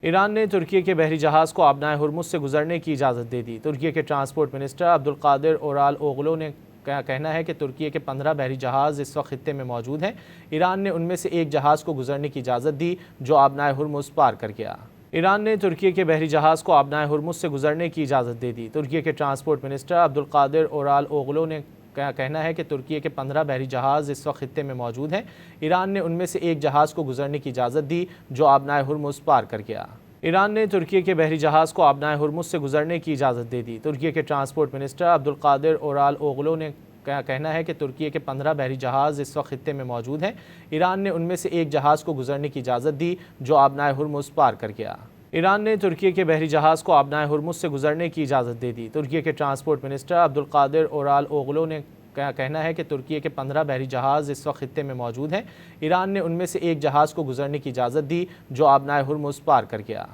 ایران نے ترکی کے بحری جہاز کو آبنائے ہرمز سے گزرنے کی اجازت دے دی۔ ترکی کے ٹرانسپورٹ منسٹر عبدالقادر اورال اوغلو نے کہنا ہے کہ ترکی کے 15 بحری جہاز اس وقت خطے میں موجود ہیں۔ ایران نے ان میں سے ایک جہاز کو گزرنے کی اجازت دی جو آبنائے ہرمز پار کر گیا۔ ایران نے ترکی کے بحری جہاز کو آبنائے ہرمز سے گزرنے کی اجازت دے دی۔ ترکی کے ٹرانسپورٹ منسٹر عبدالقادر اورال اوغلو نے کہنا ہے کہ ترکی کے 15 بحری جہاز اس وقت خطے میں موجود ہیں۔ ایران نے ان میں سے ایک جہاز کو گزرنے کی اجازت دی جو آبنائے ہرمز پار کر گیا۔ ایران نے ترکی کے بحری جہاز کو آبنائے ہرمز سے گزرنے کی اجازت دے دی۔ ترکی کے ٹرانسپورٹ منسٹر عبدالقادر اورال اوغلو نے کہنا ہے کہ ترکی کے 15 بحری جہاز اس وقت خطے میں موجود ہیں۔ ایران نے ان میں سے ایک جہاز کو گزرنے کی اجازت دی جو آبنائے ہرمز پار کر گیا۔ ایران نے ترکی کے بحری جہاز کو آبنائے ہرمز سے گزرنے کی اجازت دے دی۔ ترکی کے ٹرانسپورٹ منسٹر عبدالقادر اورال اوغلو نے کہنا ہے کہ ترکی کے 15 بحری جہاز اس وقت خطے میں موجود ہیں۔ ایران نے ان میں سے ایک جہاز کو گزرنے کی اجازت دی جو آبنائے ہرمز پار کر گیا۔